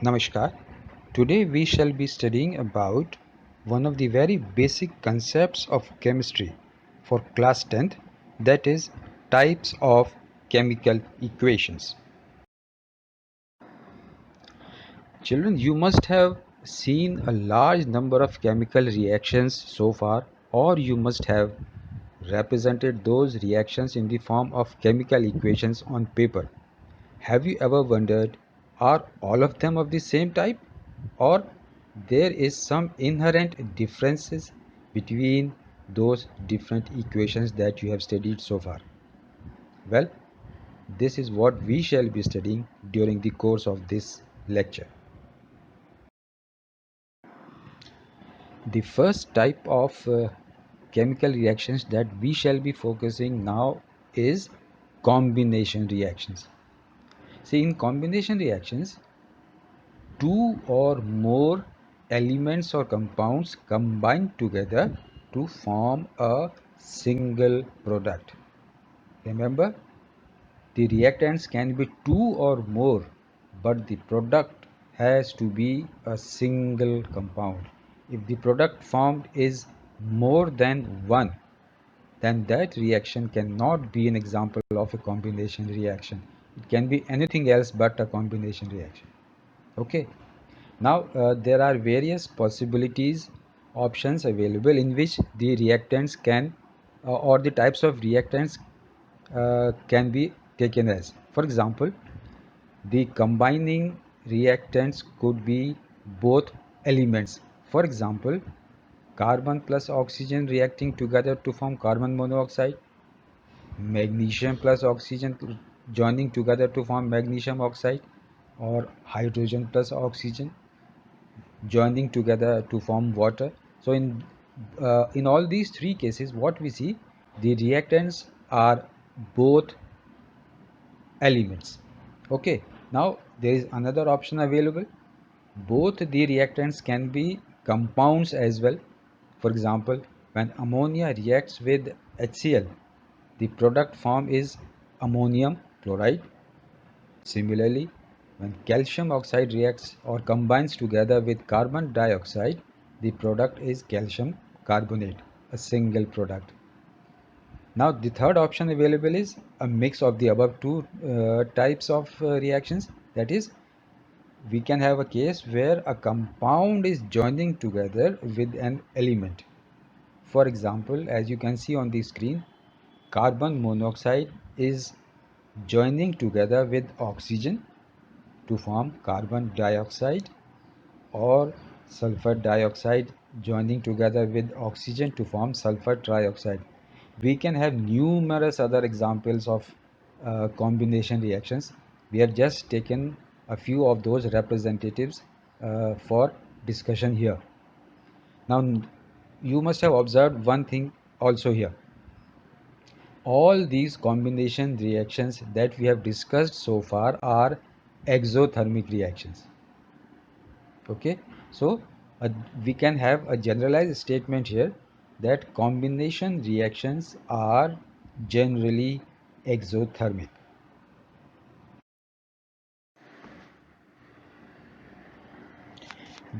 Namaskar. Today we shall be studying about one of the very basic concepts of chemistry for class 10th, that is types of chemical equations. Children, you must have seen a large number of chemical reactions so far, or you must have represented those reactions in the form of chemical equations on paper. Have you ever wondered, are all of them of the same type, or there is some inherent differences between those different equations that you have studied so far? Well, this is what we shall be studying during the course of this lecture. The first type of chemical reactions that we shall be focusing now is combination reactions. See, in combination reactions, two or more elements or compounds combine together to form a single product. Remember, the reactants can be two or more, but the product has to be a single compound. If the product formed is more than one, then that reaction cannot be an example of a combination reaction. It can be anything else but a combination reaction. Okay. Now there are various possibilities, options available in which the reactants can or the types of reactants can be taken as. For example, the combining reactants could be both elements. For example, carbon plus oxygen reacting together to form carbon monoxide, magnesium plus oxygen joining together to form magnesium oxide, or hydrogen plus oxygen joining together to form water. So in all these three cases, what we see, the reactants are both elements. Okay. Now there is another option available. Both the reactants can be compounds as well. For example, when ammonia reacts with HCl, the product form is ammonium chloride. Similarly, when calcium oxide reacts or combines together with carbon dioxide, the product is calcium carbonate, a single product. Now, the third option available is a mix of the above two types of reactions. That is, we can have a case where a compound is joining together with an element. For example, as you can see on the screen, carbon monoxide is joining together with oxygen to form carbon dioxide, or sulfur dioxide joining together with oxygen to form sulfur trioxide. We can have numerous other examples of combination reactions. We have just taken a few of those representatives for discussion here. Now, you must have observed one thing also here. All these combination reactions that we have discussed so far are exothermic reactions. Okay, so we can have a generalized statement here that combination reactions are generally exothermic.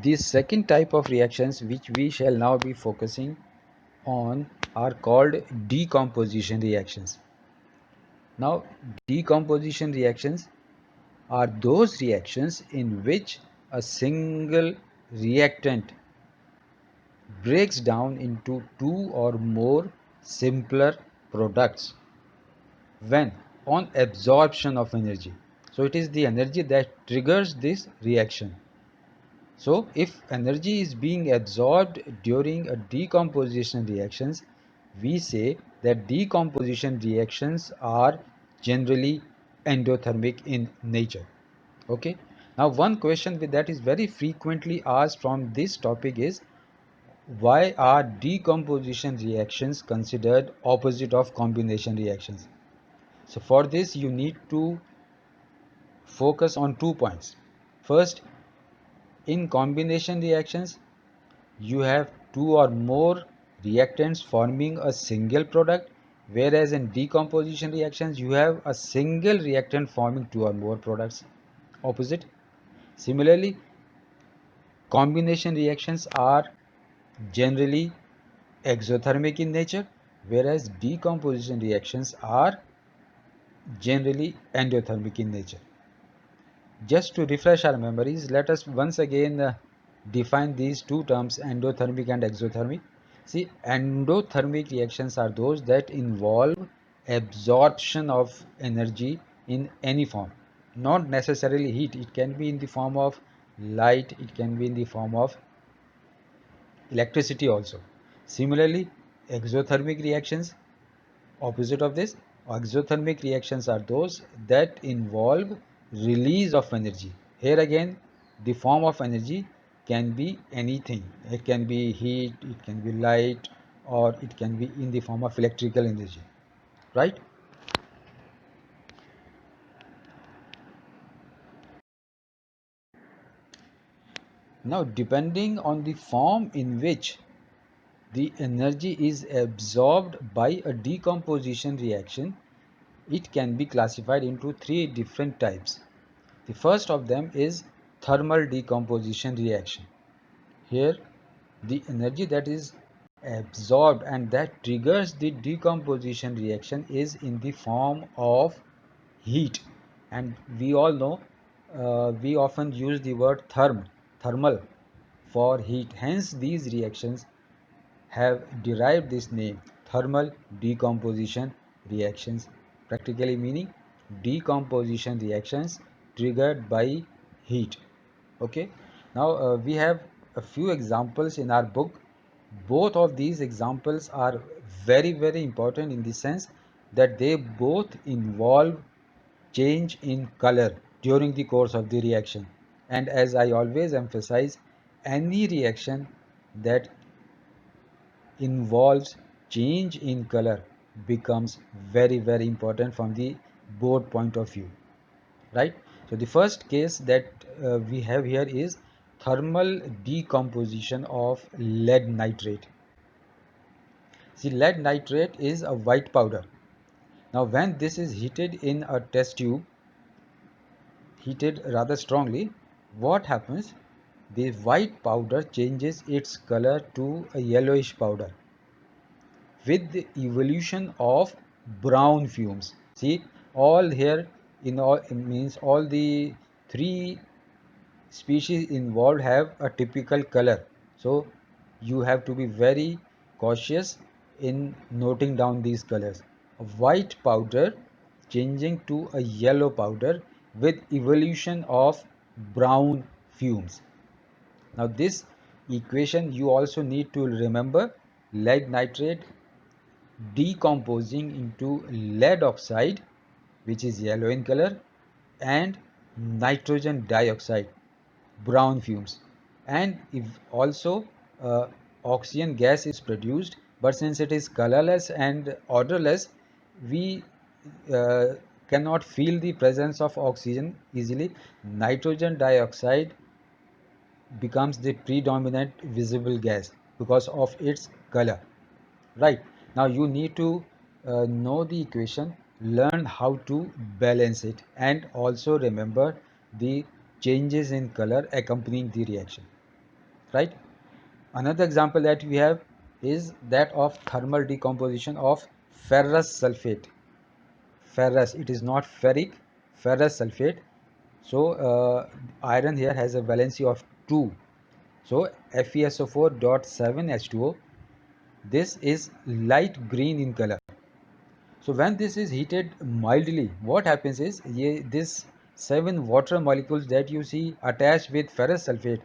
The second type of reactions which we shall now be focusing on are called decomposition reactions. Now, decomposition reactions are those reactions in which a single reactant breaks down into two or more simpler products when on absorption of energy. So it is the energy that triggers this reaction. So if energy is being absorbed during a decomposition reactions, we say that decomposition reactions are generally endothermic in nature. Okay. Now one question that is very frequently asked from this topic is, why are decomposition reactions considered opposite of combination reactions? So for this you need to focus on 2 points. First, in combination reactions, you have two or more reactants forming a single product, whereas in decomposition reactions, you have a single reactant forming two or more products. Opposite. Similarly, combination reactions are generally exothermic in nature, whereas decomposition reactions are generally endothermic in nature. Just to refresh our memories, let us once again define these two terms, endothermic and exothermic. See, endothermic reactions are those that involve absorption of energy in any form, not necessarily heat. It can be in the form of light, it can be in the form of electricity also. Similarly, exothermic reactions, opposite of this, exothermic reactions are those that involve release of energy. Here again, the form of energy can be anything. It can be heat, it can be light, or it can be in the form of electrical energy, right? Now, depending on the form in which the energy is absorbed by a decomposition reaction, it can be classified into three different types. The first of them is thermal decomposition reaction. Here, the energy that is absorbed and that triggers the decomposition reaction is in the form of heat. And we all know, we often use the word thermal for heat. Hence, these reactions have derived this name, thermal decomposition reactions, practically meaning decomposition reactions triggered by heat. Okay, now we have a few examples in our book. Both of these examples are very important in the sense that they both involve change in color during the course of the reaction. And as I always emphasize, any reaction that involves change in color becomes very important from the board point of view, right? So the first case that we have here is thermal decomposition of lead nitrate. See, lead nitrate is a white powder. Now when this is heated in a test tube, heated rather strongly, what happens? The white powder changes its color to a yellowish powder with the evolution of brown fumes. See, all here in all means all the three species involved have a typical color. So you have to be very cautious in noting down these colors. A white powder changing to a yellow powder with evolution of brown fumes. Now this equation you also need to remember: lead nitrate decomposing into lead oxide, which is yellow in color, and nitrogen dioxide, brown fumes. And if also uh, oxygen gas is produced, but since it is colorless and odorless, we uh, cannot feel the presence of oxygen easily. Nitrogen dioxide becomes the predominant visible gas because of its color, right? Now you need to know the equation, learn how to balance it, and also remember the changes in color accompanying the reaction, right? Another example that we have is that of thermal decomposition of ferrous sulfate. Ferrous, it is not ferric, ferrous sulfate. So iron here has a valency of 2, so FeSO4.7H2O. This is light green in color. So when this is heated mildly, what happens is this 7 water molecules that you see attached with ferrous sulfate,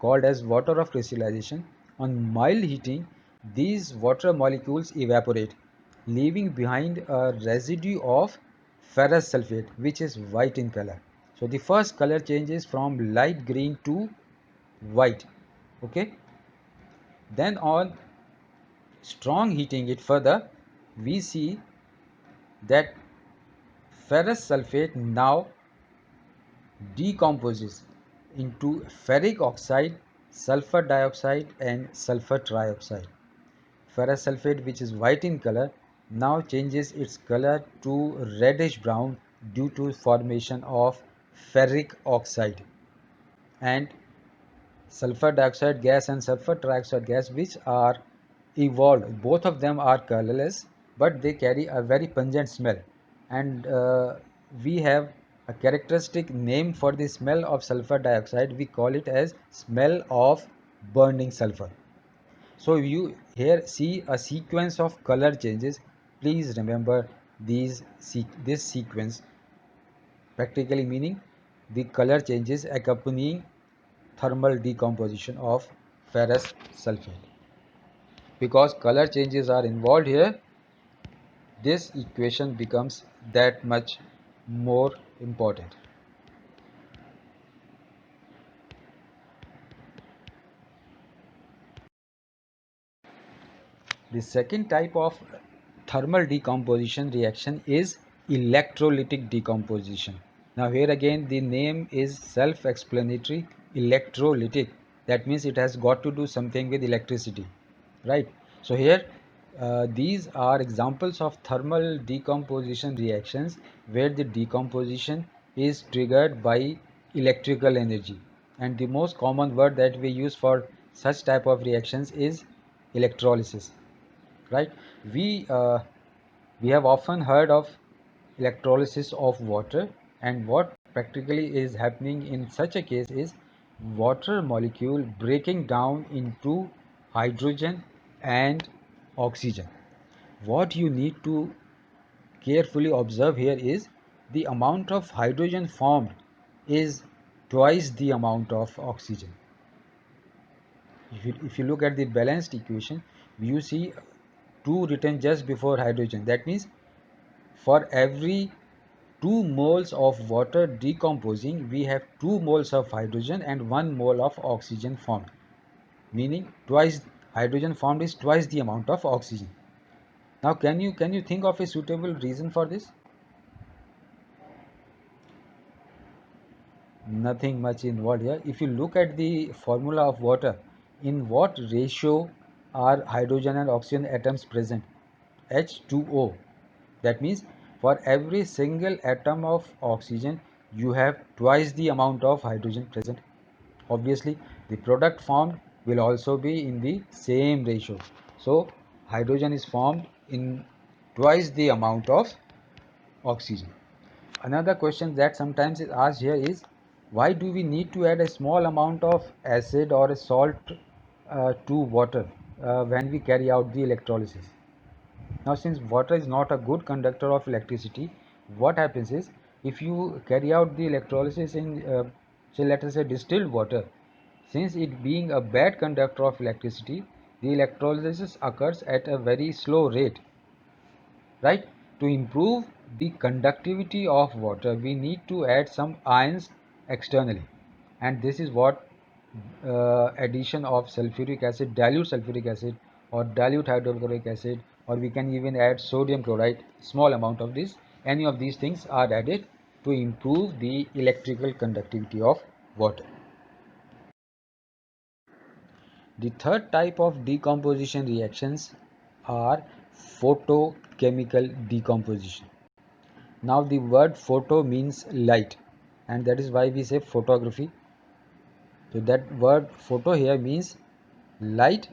called as water of crystallization, on mild heating, these water molecules evaporate, leaving behind a residue of ferrous sulfate, which is white in color. So the first color changes from light green to white. Okay. Then on strong heating it further, we see that ferrous sulfate now decomposes into ferric oxide, sulfur dioxide, and sulfur trioxide. Ferrous sulfate, which is white in color, now changes its color to reddish brown due to formation of ferric oxide. and sulfur dioxide gas and sulfur trioxide gas, which are evolved. Both of them are colorless, but they carry a very pungent smell. And we have a characteristic name for the smell of sulfur dioxide. We call it as smell of burning sulfur. So you here see a sequence of color changes. Please remember this sequence, practically meaning the color changes accompanying thermal decomposition of ferrous sulfate. Because color changes are involved here, this equation becomes that much more important. The second type of thermal decomposition reaction is electrolytic decomposition. Now here again the name is self-explanatory, electrolytic. That means it has got to do something with electricity, right? So here these are examples of thermal decomposition reactions where the decomposition is triggered by electrical energy. And the most common word that we use for such type of reactions is electrolysis, right? We uh, we have often heard of electrolysis of water, and what practically is happening in such a case is water molecule breaking down into hydrogen and oxygen. What you need to carefully observe here is the amount of hydrogen formed is twice the amount of oxygen. If you look at the balanced equation, you see 2 written just before hydrogen. That means for every 2 moles of water decomposing, we have 2 moles of hydrogen and 1 mole of oxygen formed. Meaning twice hydrogen formed is twice the amount of oxygen. Now can you think of a suitable reason for this? Nothing much involved here. If you look at the formula of water, in what ratio are hydrogen and oxygen atoms present? H2O. That means for every single atom of oxygen, you have twice the amount of hydrogen present. Obviously, the product formed will also be in the same ratio. So, hydrogen is formed in twice the amount of oxygen. Another question that sometimes is asked here is, why do we need to add a small amount of acid or a salt to water when we carry out the electrolysis? Now, since water is not a good conductor of electricity, what happens is, if you carry out the electrolysis in, say, let us say distilled water, since it being a bad conductor of electricity, the electrolysis occurs at a very slow rate, right? To improve the conductivity of water, we need to add some ions externally, and this is what addition of sulfuric acid, dilute sulfuric acid, or dilute hydrochloric acid, or we can even add sodium chloride, small amount of this. Any of these things are added to improve the electrical conductivity of water. The third type of decomposition reactions are photochemical decomposition. Now the word photo means light, and that is why we say photography. So that word photo here means light.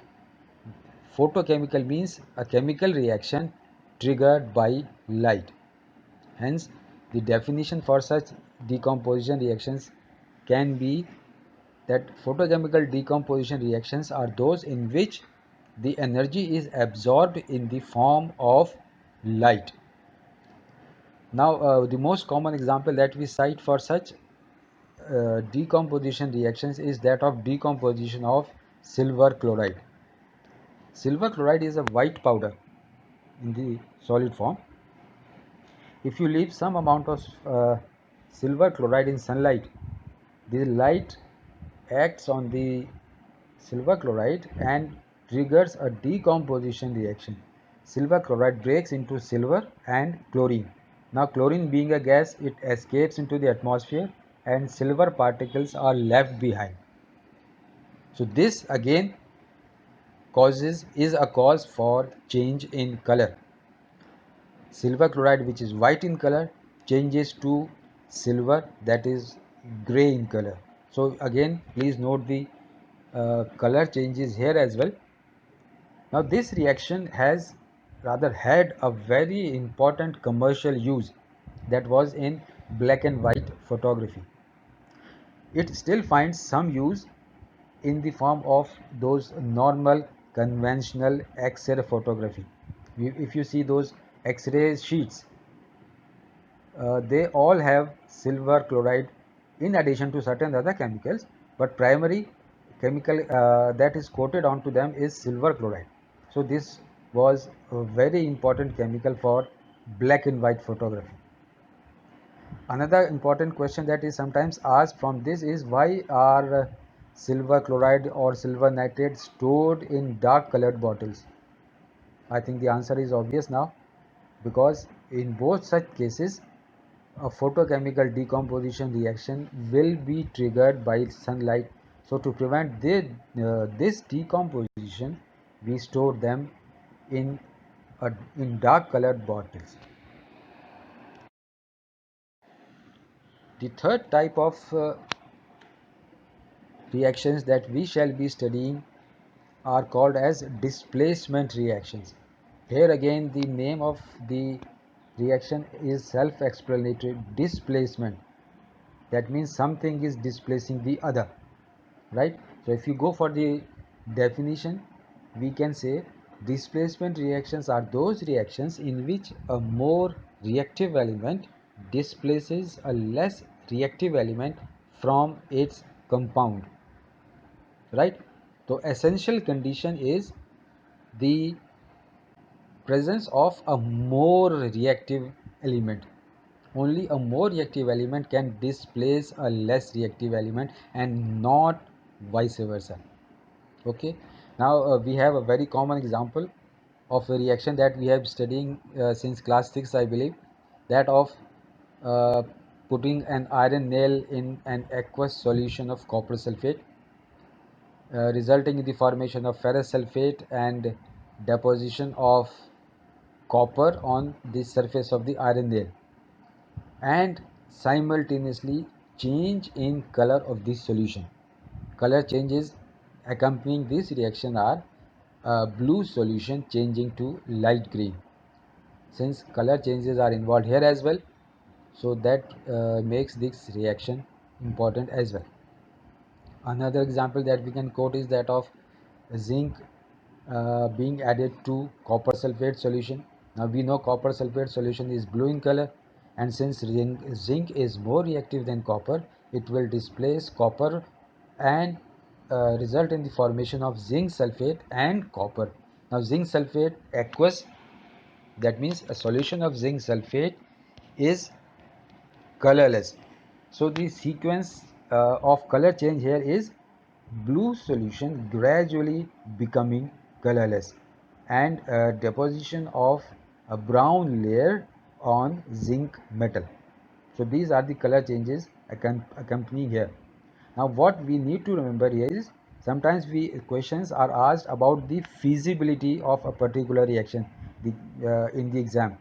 Photochemical means a chemical reaction triggered by light. Hence, the definition for such decomposition reactions can be that photochemical decomposition reactions are those in which the energy is absorbed in the form of light. Now, the most common example that we cite for such decomposition reactions is that of decomposition of silver chloride. Silver chloride is a white powder in the solid form. If you leave some amount of silver chloride in sunlight, the light acts on the silver chloride and triggers a decomposition reaction. Silver chloride breaks into silver and chlorine. Now chlorine being a gas, it escapes into the atmosphere and silver particles are left behind. So this again is a cause for change in color. Silver chloride, which is white in color, changes to silver, that is gray in color. So again, please note the color changes here as well. Now this reaction has rather had a very important commercial use, that was in black and white photography. It still finds some use in the form of those normal conventional X-ray photography. If you see those X-ray sheets, they all have silver chloride in addition to certain other chemicals, but primary chemical that is coated onto them is silver chloride. So this was a very important chemical for black and white photography. Another important question that is sometimes asked from this is, why are silver chloride or silver nitrate stored in dark colored bottles? I think the answer is obvious now, because in both such cases a photochemical decomposition reaction will be triggered by sunlight. So to prevent this decomposition, we store them in in dark colored bottles. The third type of reactions that we shall be studying are called as displacement reactions. Here again, the name of the reaction is self-explanatory: displacement. That means something is displacing the other, right? So if you go for the definition, we can say displacement reactions are those reactions in which a more reactive element displaces a less reactive element from its compound, right? So essential condition is the presence of a more reactive element. Only a more reactive element can displace a less reactive element, and not vice versa. Okay, now we have a very common example of a reaction that we have studying since class 6, I believe, that of uh, putting an iron nail in an aqueous solution of copper sulfate, resulting in the formation of ferrous sulfate and deposition of copper on the surface of the iron nail, and simultaneously change in color of this solution. Color changes accompanying this reaction are blue solution changing to light green. Since color changes are involved here as well, so that makes this reaction important as well. Another example that we can quote is that of zinc being added to copper sulfate solution. Now we know copper sulfate solution is blue in color, and since zinc is more reactive than copper, it will displace copper and result in the formation of zinc sulfate and copper. Now zinc sulfate aqueous, that means a solution of zinc sulfate is colorless. So the sequence of color change here is blue solution gradually becoming colorless, and deposition of a brown layer on zinc metal. So these are the color changes accompanying here. Now what we need to remember here is, sometimes questions are asked about the feasibility of a particular reaction. In the exam,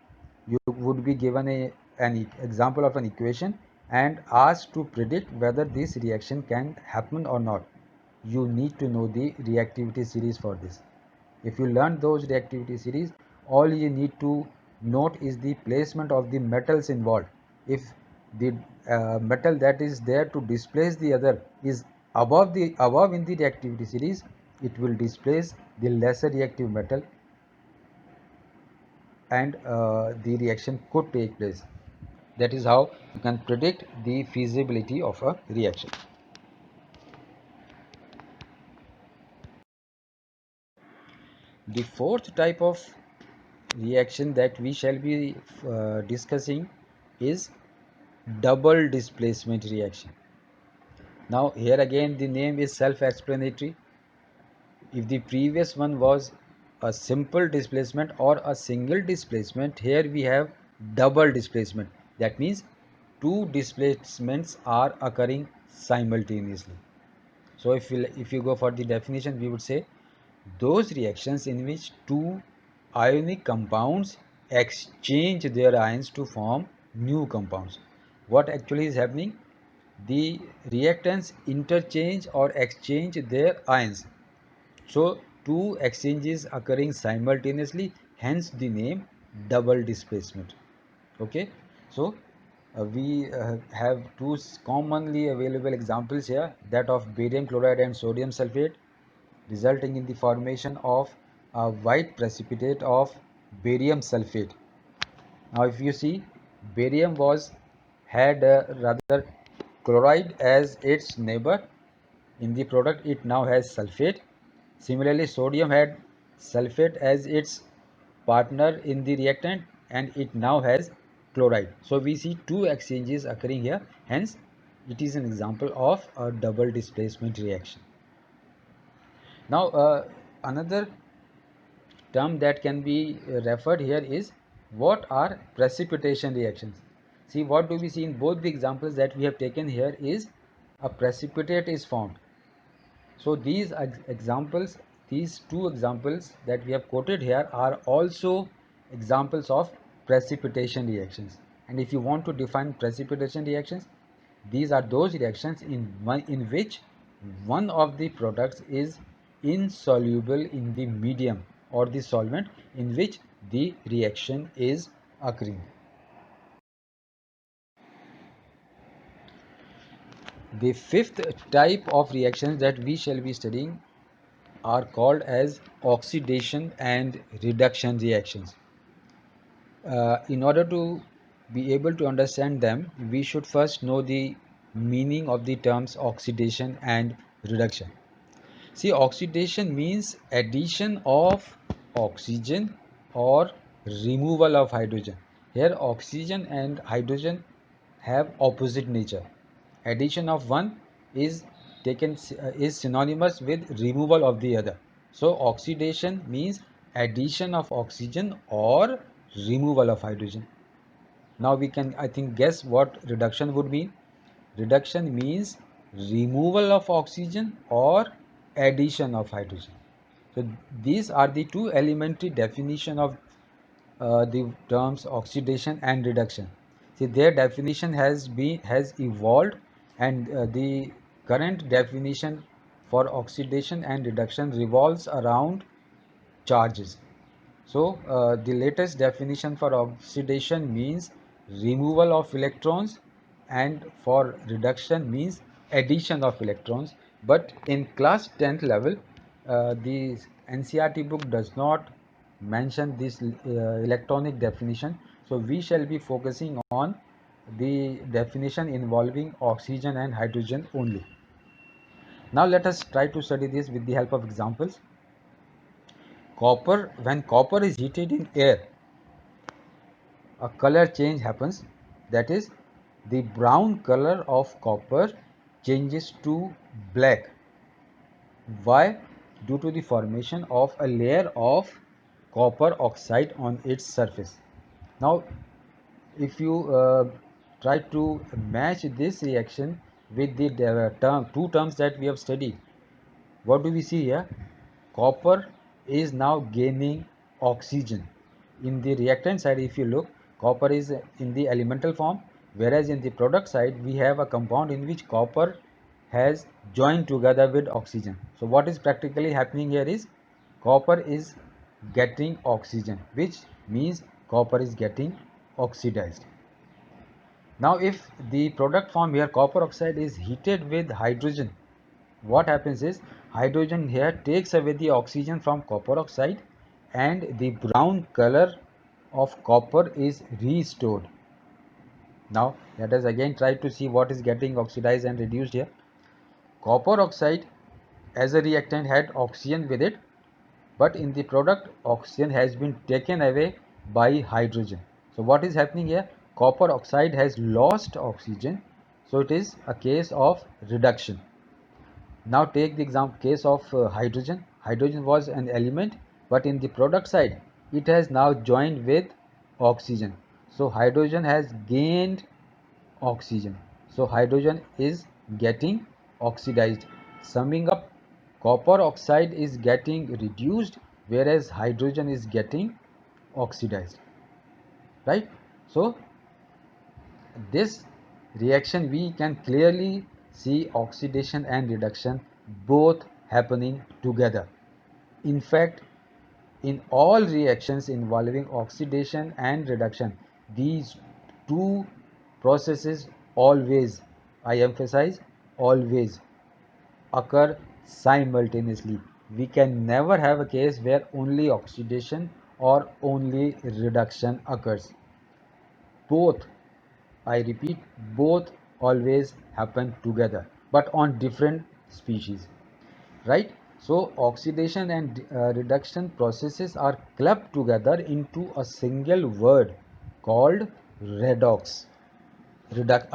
you would be given an example of an equation and asked to predict whether this reaction can happen or not. You need to know the reactivity series for this. If you learn those reactivity series, all you need to note is the placement of the metals involved. If the metal that is there to displace the other is above in the reactivity series, it will displace the lesser reactive metal, and the reaction could take place. That is how you can predict the feasibility of a reaction. The fourth type of reaction that we shall be discussing is double displacement reaction. Now here again the name is self-explanatory. If the previous one was a simple displacement or a single displacement, here we have double displacement. That means two displacements are occurring simultaneously. So if you go for the definition, we would say those reactions in which two ionic compounds exchange their ions to form new compounds. What actually is happening? the reactants interchange or exchange their ions. So two exchanges occurring simultaneously, hence the name double displacement. Okay, so we have two commonly available examples here, that of barium chloride and sodium sulfate, resulting in the formation of a white precipitate of barium sulfate. Now if you see, barium was had rather chloride as its neighbor. In the product it now has sulfate. Similarly, sodium had sulfate as its partner in the reactant, and it now has chloride. So we see two exchanges occurring here, hence it is an example of a double displacement reaction. Now another term that can be referred here is, what are precipitation reactions? See, what do we see in both the examples that we have taken here is a precipitate is formed. So these examples, these two examples that we have quoted here are also examples of precipitation reactions. And if you want to define precipitation reactions, these are those reactions in which one of the products is insoluble in the medium or the solvent in which the reaction is occurring. The fifth type of reactions that we shall be studying are called as oxidation and reduction reactions. In order to be able to understand them, we should first know the meaning of the terms oxidation and reduction. See, oxidation means addition of oxygen or removal of hydrogen. Here, oxygen and hydrogen have opposite nature. Addition of one is is synonymous with removal of the other. So, oxidation means addition of oxygen or removal of hydrogen. Now we can, I think, guess what reduction would mean. Reduction means removal of oxygen or addition of hydrogen. So these are the two elementary definition of the terms oxidation and reduction. See, their definition has evolved, and the current definition for oxidation and reduction revolves around charges. So the latest definition for oxidation means removal of electrons, and for reduction means addition of electrons. But in class 10th level, the NCERT book does not mention this electronic definition. So we shall be focusing on the definition involving oxygen and hydrogen only. Now let us try to study this with the help of examples. Copper, when copper is heated in air, a color change happens, that is, the brown color of copper changes to black. Why? Due to the formation of a layer of copper oxide on its surface. Now if you try to match this reaction with the two terms that we have studied, what do we see here? Copper is now gaining oxygen. In the reactant side, if you look, copper is in the elemental form, whereas in the product side, we have a compound in which copper has joined together with oxygen. So what is practically happening here is copper is getting oxygen, which means copper is getting oxidized. Now if the product form here, copper oxide, is heated with hydrogen, what happens is hydrogen here takes away the oxygen from copper oxide, and the brown color of copper is restored. Now let us again try to see what is getting oxidized and reduced here. Copper oxide as a reactant had oxygen with it, but in the product oxygen has been taken away by hydrogen. So what is happening here? Copper oxide has lost oxygen, so it is a case of reduction. Now take the example case of hydrogen. Hydrogen was an element, but in the product side, it has now joined with oxygen. So hydrogen has gained oxygen. So hydrogen is getting oxidized. Summing up, copper oxide is getting reduced, whereas hydrogen is getting oxidized. Right? So this reaction, we can clearly see oxidation and reduction both happening together. In fact, in all reactions involving oxidation and reduction, these two processes always, I emphasize, always occur simultaneously. We can never have a case where only oxidation or only reduction occurs. Both, I repeat, both always happen together, but on different species, right? So oxidation and reduction processes are clubbed together into a single word called redox. Red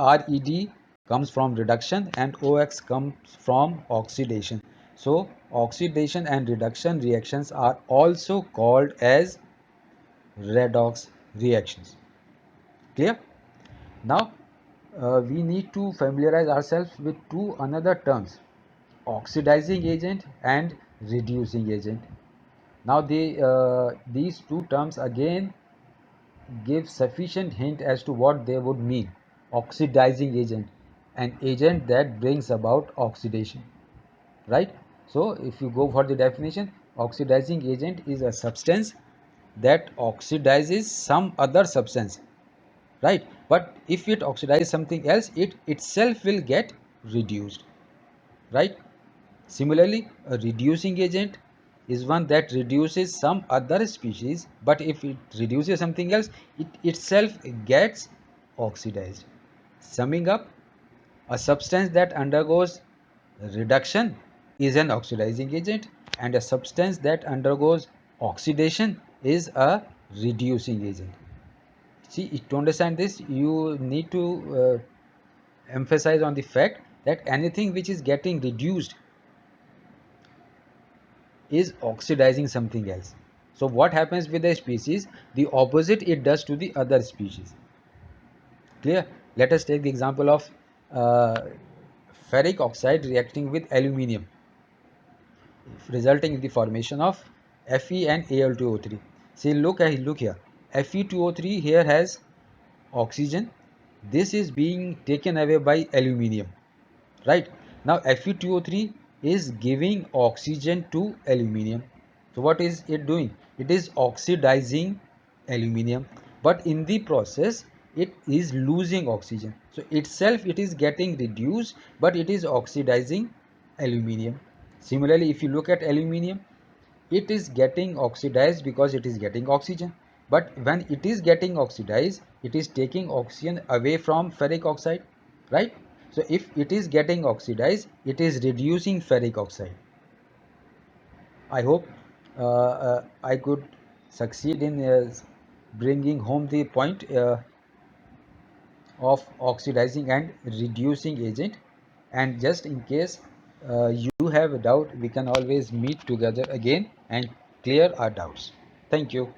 comes from reduction and OX comes from oxidation. So oxidation and reduction reactions are also called as redox reactions. Clear? Now we need to familiarize ourselves with two another terms, oxidizing agent and reducing agent. Now these two terms again give sufficient hint as to what they would mean. Oxidizing agent, an agent that brings about oxidation, right? So if you go for the definition, oxidizing agent is a substance that oxidizes some other substance, right? But if it oxidizes something else, it itself will get reduced, right? Similarly, a reducing agent is one that reduces some other species, but if it reduces something else, it itself gets oxidized. Summing up, a substance that undergoes reduction is an oxidizing agent, and a substance that undergoes oxidation is a reducing agent. See, to understand this, you need to emphasize on the fact that anything which is getting reduced is oxidizing something else. So what happens with a species? The opposite it does to the other species. Clear? Let us take the example of uh, ferric oxide reacting with aluminium, resulting in the formation of Fe and Al2O3. See, look here. Fe2O3 here has oxygen. This is being taken away by aluminium, right? Now Fe2O3 is giving oxygen to aluminium. So what is it doing? It is oxidizing aluminium, but in the process it is losing oxygen. So itself it is getting reduced, but it is oxidizing aluminium. Similarly, if you look at aluminium, it is getting oxidized because it is getting oxygen, but when it is getting oxidized, it is taking oxygen away from ferric oxide, right? So if it is getting oxidized, it is reducing ferric oxide. I hope I could succeed in bringing home the point of oxidizing and reducing agent. And just in case you have a doubt, we can always meet together again and clear our doubts. Thank you.